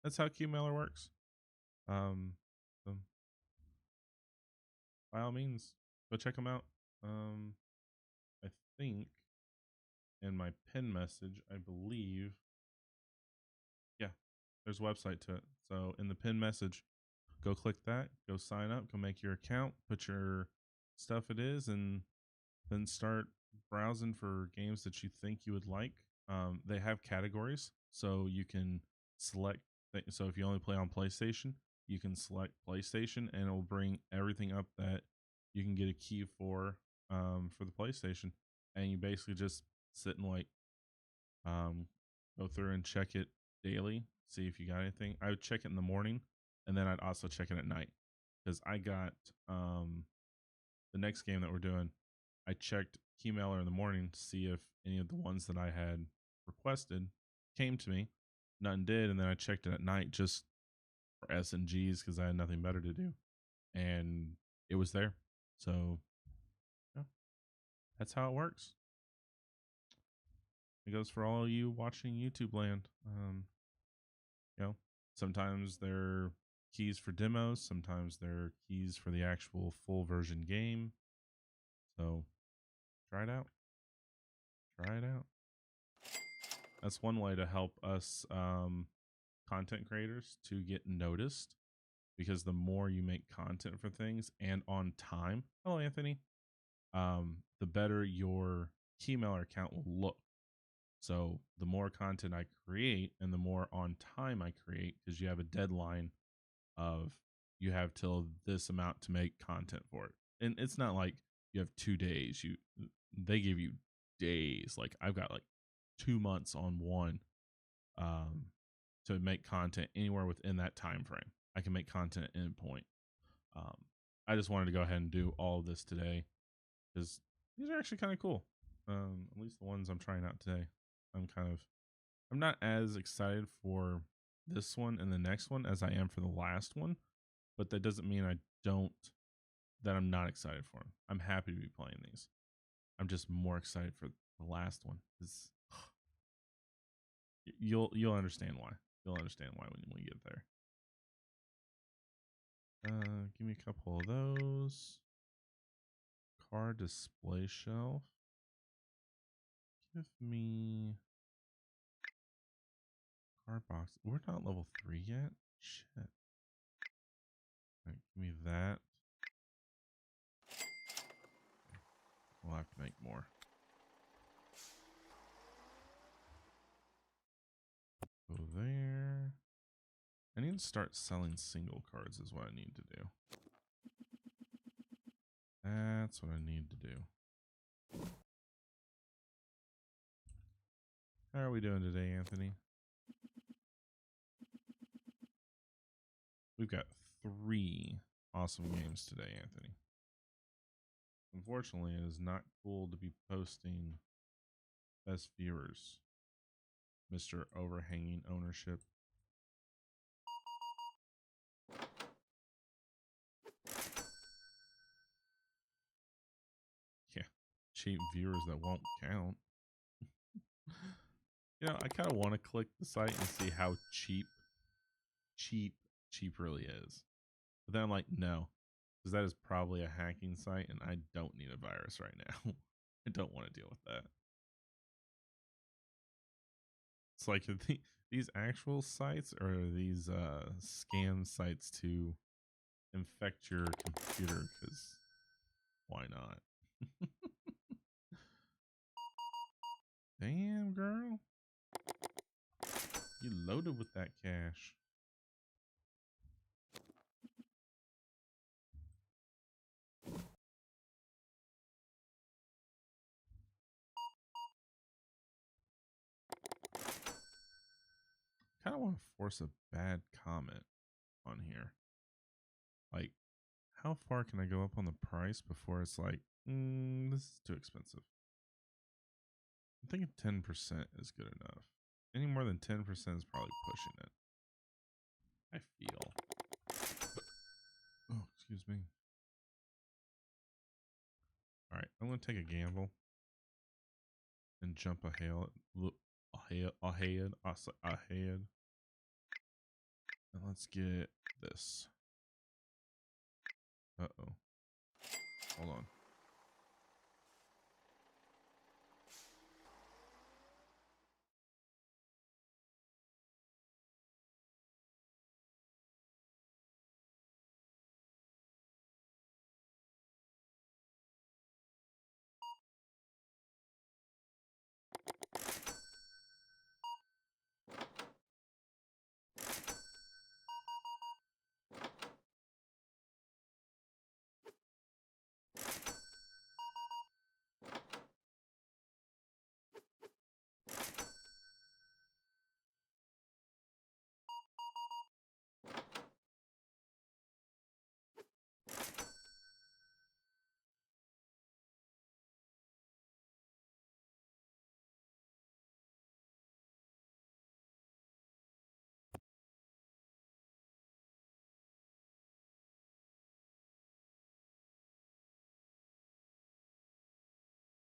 That's how Keymailer works. So by all means, go check them out. I think in my pin message, I believe, yeah, there's a website to it. So in the pin message, go click that, go sign up, go make your account, put your stuff it is, and then start browsing for games that you think you would like. They have categories, so you can select. So if you only play on PlayStation, you can select PlayStation, and it will bring everything up that you can get a key for the PlayStation, and you basically just sit and like um, go through and check it daily, see if you got anything. I would check it in the morning, and then I'd also check it at night because I got the next game that we're doing. I checked Keymailer in the morning to see if any of the ones that I had requested came to me. None did, and then I checked it at night just for S and Gs because I had nothing better to do, and it was there. So yeah, that's how it works. It goes for all you watching YouTube land. You know, sometimes they're keys for demos, sometimes they're keys for the actual full version game. So try it out. Try it out. That's one way to help us content creators to get noticed, because the more you make content for things and on time, hello Anthony, the better your Keymailer account will look. So the more content I create and the more on time I create, because you have a deadline of you have till this amount to make content for it. And it's not like you have 2 days. They give you days. Like I've got like 2 months on one um to make content anywhere within that time frame. I can make content at any point. Um I just wanted to go ahead and do all of this today because these are actually kind of cool. At least the ones I'm trying out today. I'm not as excited for this one and the next one as I am for the last one, but that doesn't mean I'm not excited for them. I'm happy to be playing these. I'm just more excited for the last one. You'll understand why. You'll understand why when we get there. Give me a couple of those. Car display shelf. Give me car box. We're not level 3 yet. Shit. All right, give me that. We'll have to make more. Go there. I need to start selling single cards is what I need to do. That's what I need to do. How are we doing today, Anthony? We've got 3 awesome games today, Anthony. Unfortunately, it is not cool to be posting best viewers, Mr. Overhanging Ownership. Yeah, cheap viewers that won't count. I kind of want to click the site and see how cheap really is. But then I'm like, no, because that is probably a hacking site, and I don't need a virus right now. I don't want to deal with that. It's like these actual sites or these scam sites to infect your computer, because why not? Damn, girl. You loaded with that cash. Kind of want to force a bad comment on here. Like, how far can I go up on the price before it's like, this is too expensive? I'm thinking 10% is good enough. Any more than 10% is probably pushing it. I feel. Oh, excuse me. All right, I'm going to take a gamble and jump ahead. And let's get this. Uh-oh. Hold on.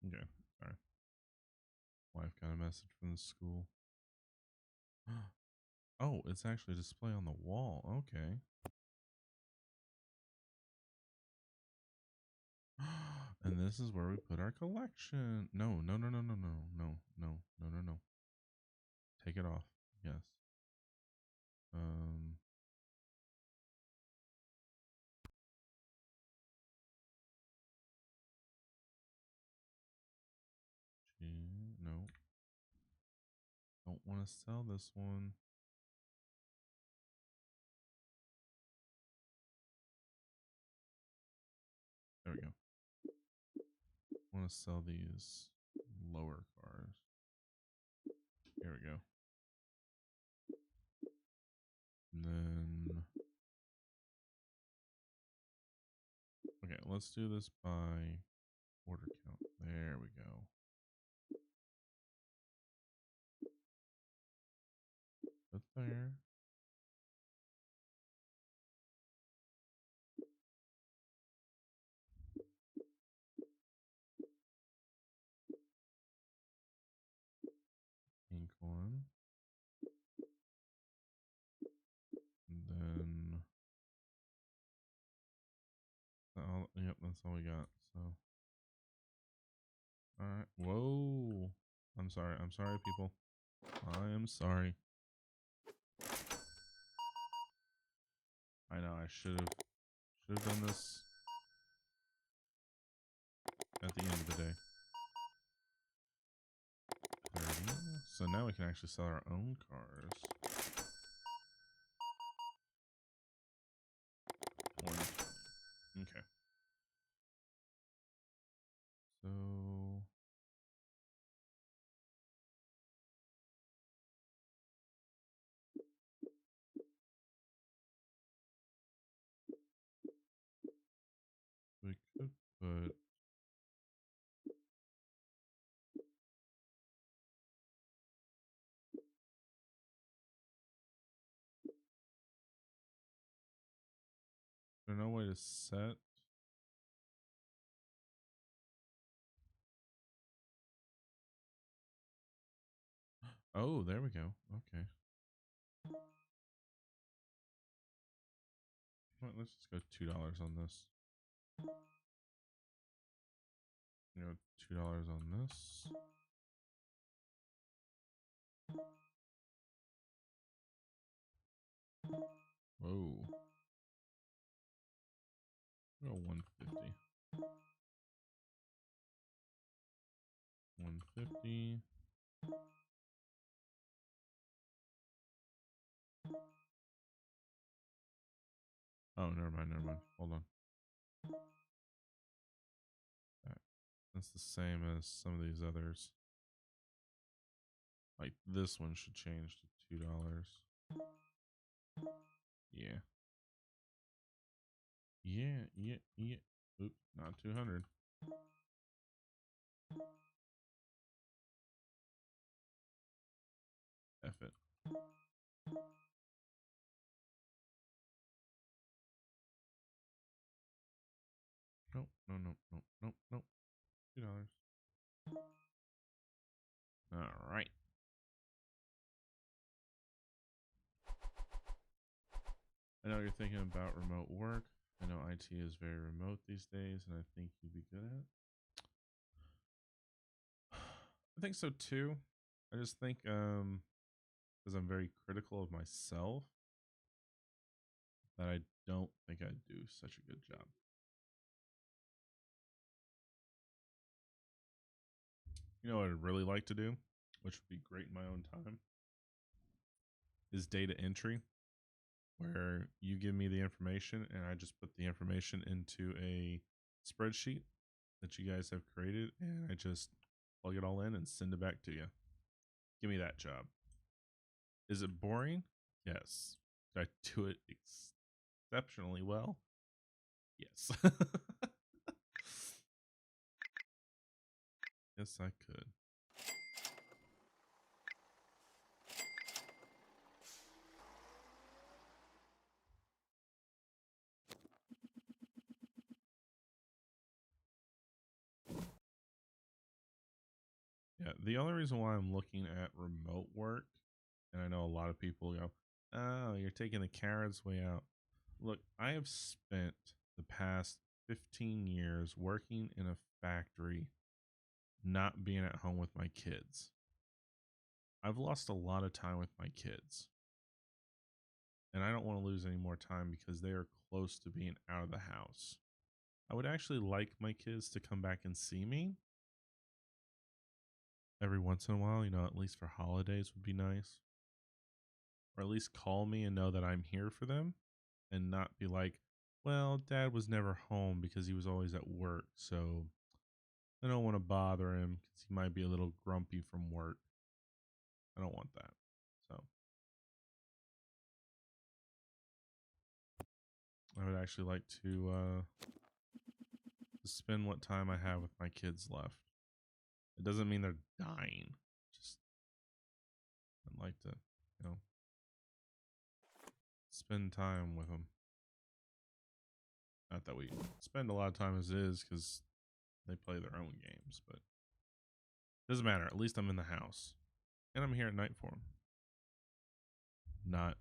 Okay. All right. Wife got a message from the school. Oh, it's actually a display on the wall. Okay. And this is where we put our collection. No, no, no, no, no, no, no, no, no, no, no. Take it off. Yes. Um. No. Don't want to sell this one. There we go. Want to sell these lower cars. Here we go. And then, okay, let's do this by order count. There we go. Put there. Ink one. And then, yep, that's all we got. So, all right. Whoa. I'm sorry. I'm sorry, people. I am sorry. I know I should have done this at the end of the day. 30. So now we can actually sell our own cars. 120. Okay. So we could put there's no way to set. Oh, there we go. Okay. Well, let's just go $2 on this. You know, $2 on this. Whoa. Go 150. 150. Oh, never mind, never mind. Hold on. That's the same as some of these others. Like this one should change to $2. Yeah. Yeah. Oops, not 200. F it. Nope, nope. $2. All right. I know you're thinking about remote work. I know IT is very remote these days, and I think you'd be good at it. I think so too. I just think because I'm very critical of myself that I don't think I do such a good job. You know what I'd really like to do, which would be great in my own time, is data entry, where you give me the information and I just put the information into a spreadsheet that you guys have created and I just plug it all in and send it back to you. Give me that job. Is it boring? Yes. Did I do it exceptionally well? Yes. Yes, I could. Yeah, the only reason why I'm looking at remote work, and I know a lot of people go, oh, you're taking the carrots way out. Look, I have spent the past 15 years working in a factory, not being at home with my kids. I've lost a lot of time with my kids. And I don't want to lose any more time because they are close to being out of the house. I would actually like my kids to come back and see me every once in a while, at least for holidays would be nice. Or at least call me and know that I'm here for them and not be like, well, dad was never home because he was always at work. So I don't want to bother him because he might be a little grumpy from work. I don't want that. So I would actually like to spend what time I have with my kids left. It doesn't mean they're dying. Just I'd like to, spend time with them. Not that we spend a lot of time as it is, because they play their own games, but it doesn't matter. At least I'm in the house, and I'm here at night for them, not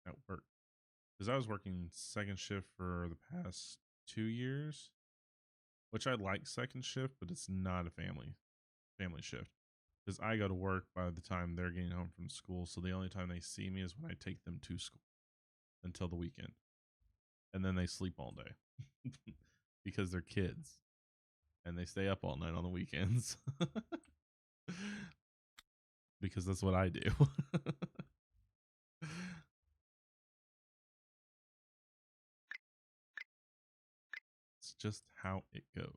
at work. Because I was working second shift for the past 2 years, which I like second shift, but it's not a family shift. Because I go to work by the time they're getting home from school, so the only time they see me is when I take them to school until the weekend. And then they sleep all day because they're kids and they stay up all night on the weekends because that's what I do. It's just how it goes.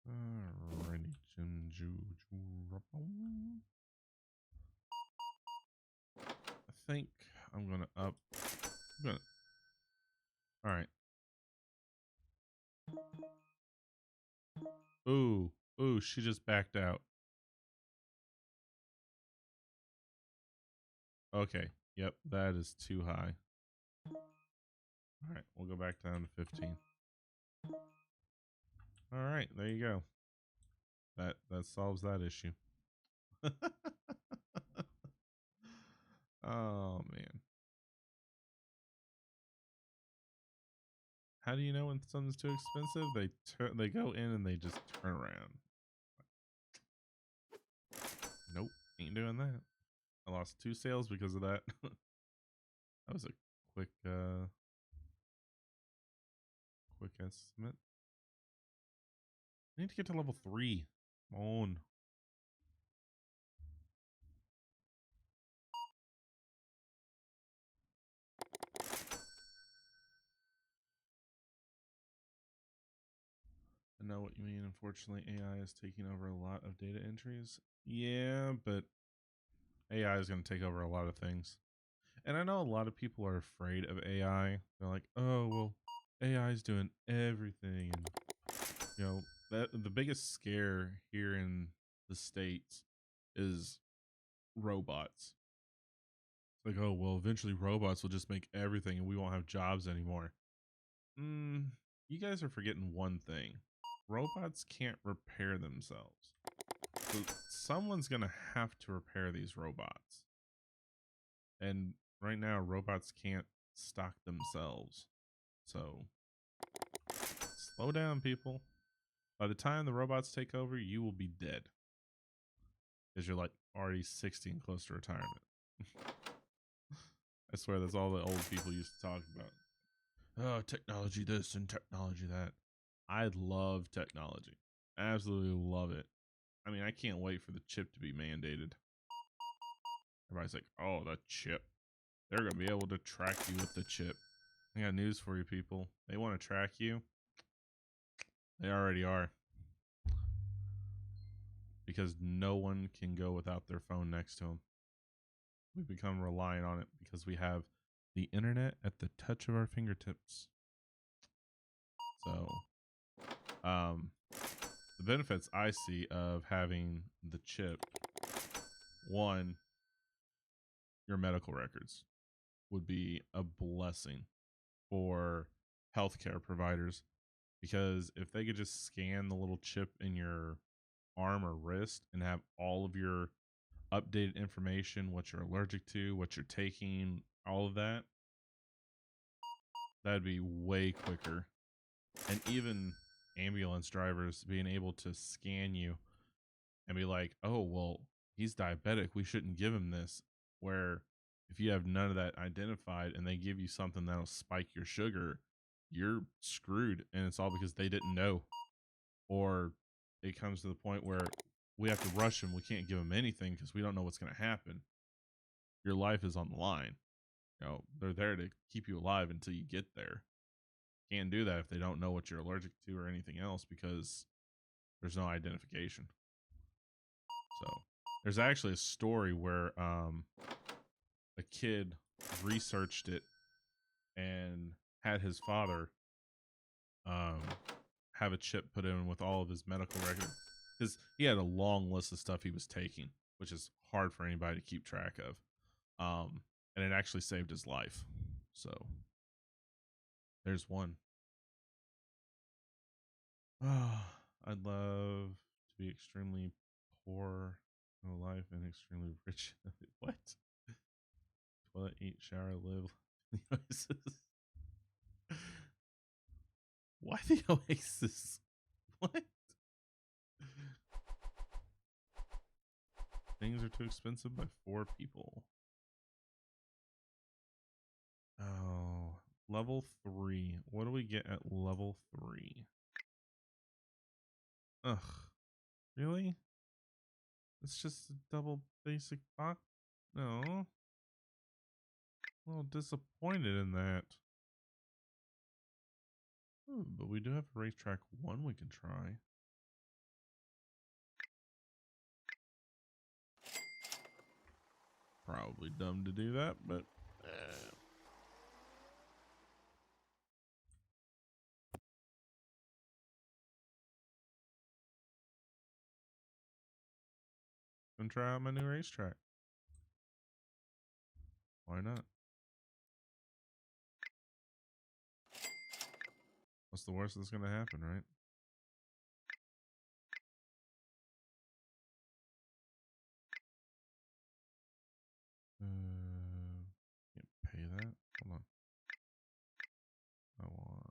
Alrighty, I think I'm gonna up. All right. Ooh, she just backed out. Okay. Yep, that is too high. All right, we'll go back down to 15. All right, there you go. That solves that issue. Oh man. How do you know when something's too expensive? They go in and they just turn around. Nope, ain't doing that. I lost 2 sales because of that. That was a quick estimate. I need to get to level 3. Come on. I know what you mean. Unfortunately, AI is taking over a lot of data entries. Yeah, but AI is going to take over a lot of things. And I know a lot of people are afraid of AI. They're like, oh, well, AI is doing everything. And, the biggest scare here in the States is robots. It's like, oh, well, eventually robots will just make everything and we won't have jobs anymore. You guys are forgetting one thing. Robots can't repair themselves. So someone's going to have to repair these robots. And right now, robots can't stock themselves. So slow down, people. By the time the robots take over, you will be dead. Because you're like already 60 and close to retirement. I swear that's all the old people used to talk about. Oh, technology this and technology that. I love technology. Absolutely love it. I mean, I can't wait for the chip to be mandated. Everybody's like, oh, the chip. They're going to be able to track you with the chip. I got news for you, people. They want to track you. They already are. Because no one can go without their phone next to them. We become reliant on it because we have the internet at the touch of our fingertips. So, the benefits I see of having the chip, one, your medical records would be a blessing for healthcare providers, because if they could just scan the little chip in your arm or wrist and have all of your updated information, what you're allergic to, what you're taking, all of that, that'd be way quicker. And even ambulance drivers being able to scan you and be like, oh, well, he's diabetic, we shouldn't give him this. Where if you have none of that identified and they give you something that'll spike your sugar, you're screwed. And it's all because they didn't know. Or it comes to the point where we have to rush him. We can't give him anything because we don't know what's going to happen. Your life is on the line. You know, they're there to keep you alive until you get there. Can't do that if they don't know what you're allergic to or anything else, because there's no identification. So there's actually a story where a kid researched it and had his father have a chip put in with all of his medical records, because he had a long list of stuff he was taking, which is hard for anybody to keep track of. And it actually saved his life. So there's one. I'd love to be extremely poor in a life and extremely rich. What? Toilet, eat, shower, live. The Oasis. Why the Oasis? What? Things are too expensive by 4 people. Oh, level 3. What do we get at level 3? Ugh. Really? It's just a double basic box? No. A little disappointed in that. Ooh, but we do have a racetrack 1 we can try. Probably dumb to do that, but gonna try out my new racetrack. Why not? What's the worst that's gonna happen, right? Can't pay that. Hold on. I want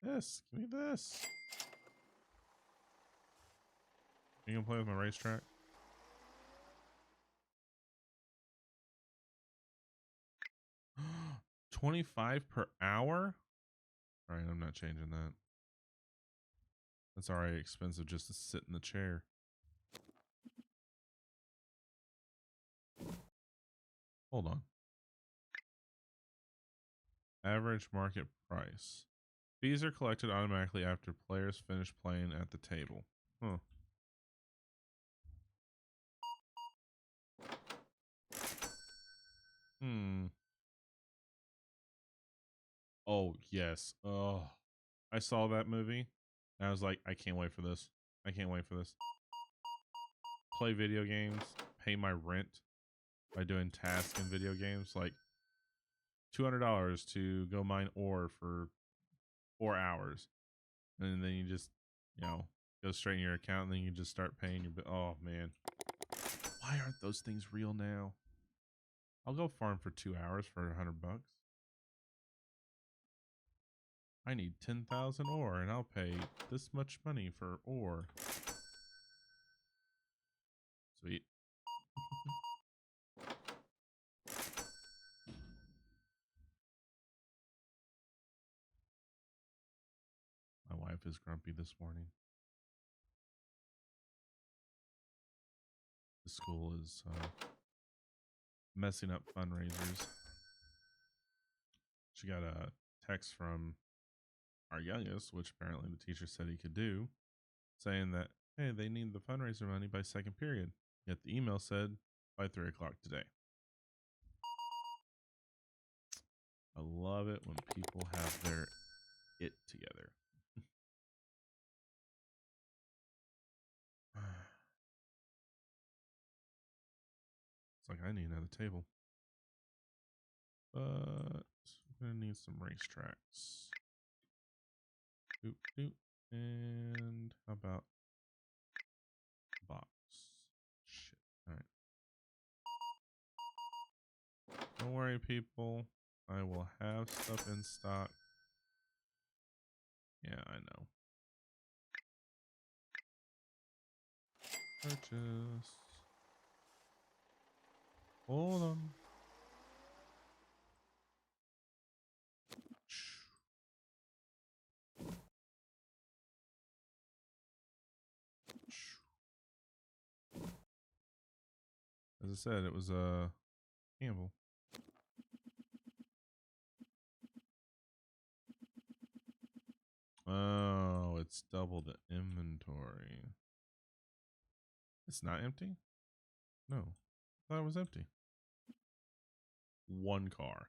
this. Give me this. You gonna play with my racetrack? $25 per hour? All right, I'm not changing that. That's already expensive just to sit in the chair. Hold on. Average market price. Fees are collected automatically after players finish playing at the table. Huh. Oh, yes. Oh, I saw that movie and I was like, I can't wait for this. I can't wait for this. Play video games, pay my rent by doing tasks in video games, like $200 to go mine ore for 4 hours, and then you just, go straight in your account, and then you just start paying your bill. Oh man, why aren't those things real now? I'll go farm for 2 hours for $100. I need 10,000 ore, and I'll pay this much money for ore. Sweet. My wife is grumpy this morning. The school is messing up fundraisers. She got a text from our youngest, which apparently the teacher said he could do, saying that, hey, they need the fundraiser money by second period. Yet the email said by 3 o'clock today. I love it when people have their it together. It's like I need another table. But I'm gonna need some racetracks. Doop doop. And how about box? Shit. Alright. Don't worry, people. I will have stuff in stock. Yeah, I know. Purchase. Hold on. As I said, it was a Campbell. Oh, it's double the inventory. It's not empty? No. I thought it was empty. One car.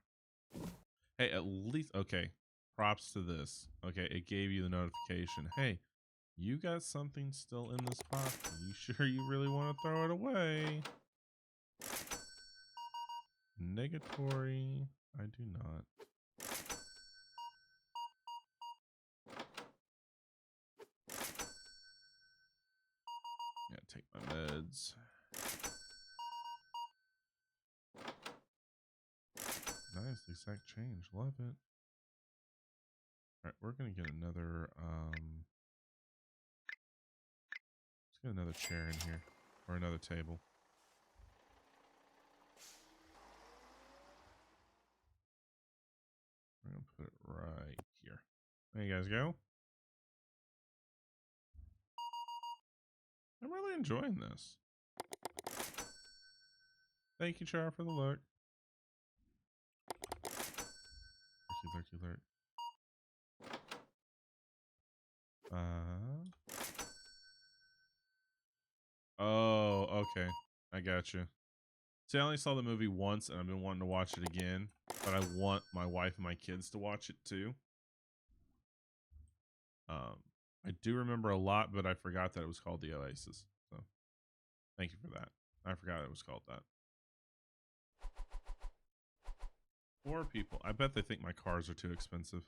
Hey, at least, okay. Props to this. Okay, it gave you the notification. Hey, you got something still in this pot. Are you sure you really want to throw it away? Negatory. I do not. Yeah, take my meds. Nice, exact change. Love it. Alright, we're gonna get another let's get another chair in here. Or another table. I'm gonna put it right here. There you guys go. I'm really enjoying this. Thank you, Char, for the look. Lurky, lurky, lurk. Oh, okay. I got you. See, I only saw the movie once, and I've been wanting to watch it again. But I want my wife and my kids to watch it too. I do remember a lot, but I forgot that it was called The Oasis. So, thank you for that. I forgot it was called that. 4 people. I bet they think my cars are too expensive.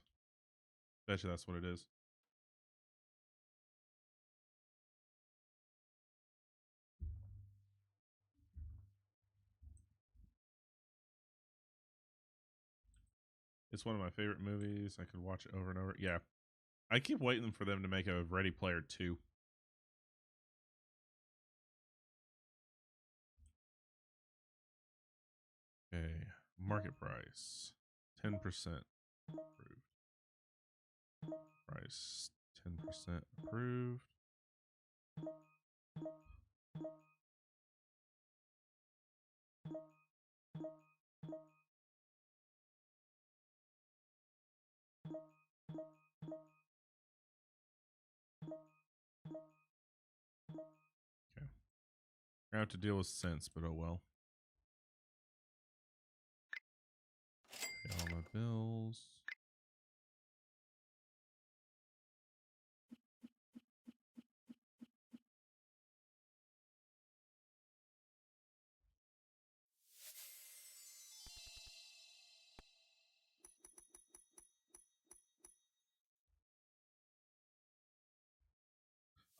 Bet you that's what it is. It's one of my favorite movies. I could watch it over and over. Yeah. I keep waiting for them to make a Ready Player 2. Okay. Market price. 10% approved. Price. 10% approved. Okay. I have to deal with sense, but oh well. Pay all my bills.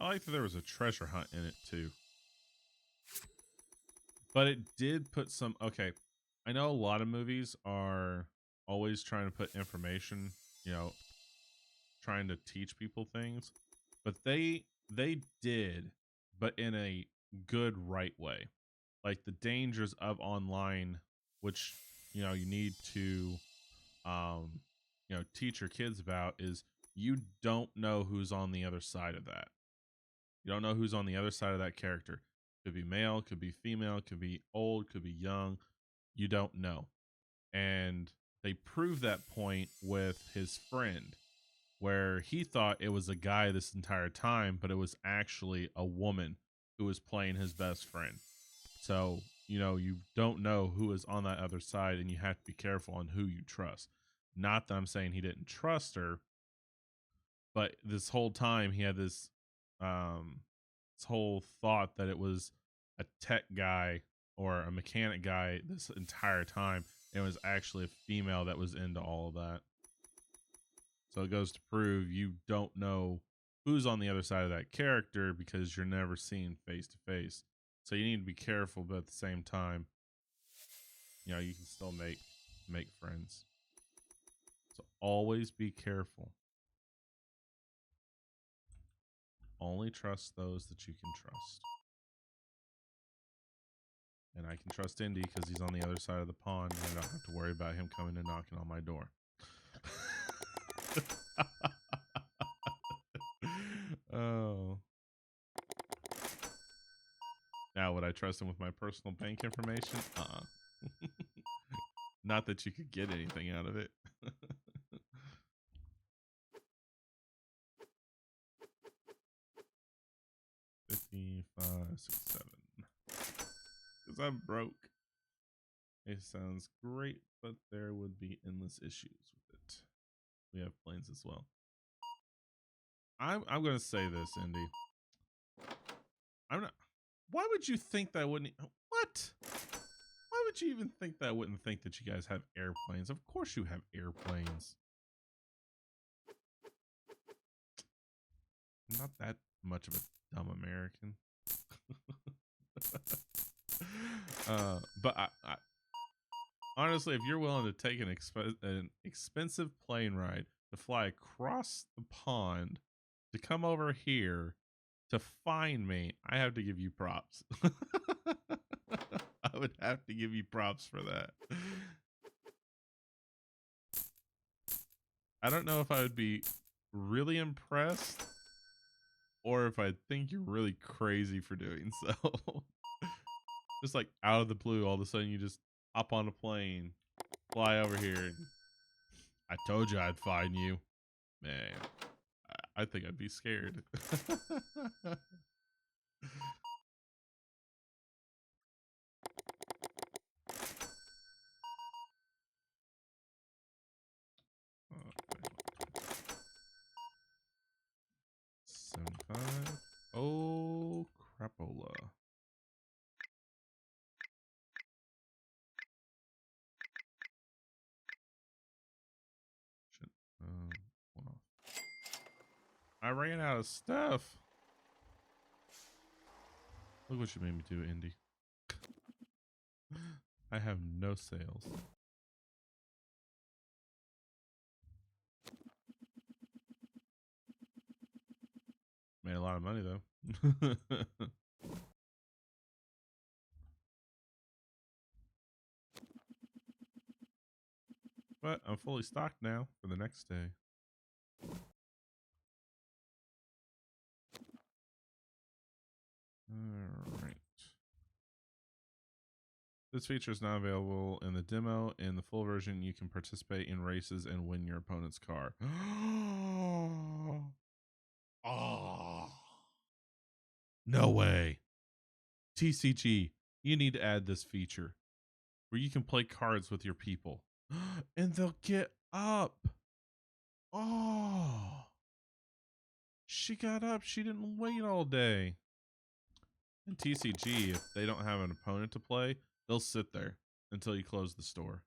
I like that there was a treasure hunt in it too. But it did put some, okay, I know a lot of movies are always trying to put information, you know, trying to teach people things, but they did, but in a good, right way. Like the dangers of online, which, you know, you need to, you know, teach your kids about, is you don't know who's on the other side of that. You don't know who's on the other side of that character. Could be male, could be female, could be old, could be young. You don't know. And they prove that point with his friend, where he thought it was a guy this entire time, but it was actually a woman who was playing his best friend. So, you know, you don't know who is on that other side, and you have to be careful on who you trust. Not that I'm saying he didn't trust her, but this whole time he had this whole thought that it was a tech guy or a mechanic guy this entire time. It was actually a female that was into all of that. So it goes to prove you don't know who's on the other side of that character because you're never seen face to face. So you need to be careful, but at the same time, you know, you can still make friends. So always be careful. Only trust those that you can trust. And I can trust Indy because he's on the other side of the pond, and I don't have to worry about him coming and knocking on my door. Oh. Now, would I trust him with my personal bank information? Not that you could get anything out of it. 55, 67. Because I'm broke. It sounds great, but there would be endless issues with it. We have planes as well. I'm gonna say this, Indy. I'm not. Why would you think that wouldn't? What? Why would you even think that I wouldn't think that you guys have airplanes? Of course you have airplanes. I'm not that much of a dumb American. But I honestly, if you're willing to take an expensive plane ride to fly across the pond to come over here to find me, I have to give you props. I would have to give you props for that. I don't know if I would be really impressed or if I think you're really crazy for doing so. Just like out of the blue, all of a sudden you just hop on a plane, fly over here. And I told you I'd find you. Man, I think I'd be scared. Oh, 75. Oh, crapola. Shit. One off. I ran out of stuff. Look what you made me do, Indy. I have no sales. Made a lot of money though. But I'm fully stocked now for the next day. All right. This feature is not available in the demo. In the full version, you can participate in races and win your opponent's car. Oh, no way. TCG, you need to add this feature where you can play cards with your people and they'll get up. Oh, she got up. She didn't wait all day. In TCG, if they don't have an opponent to play, they'll sit there until you close the store.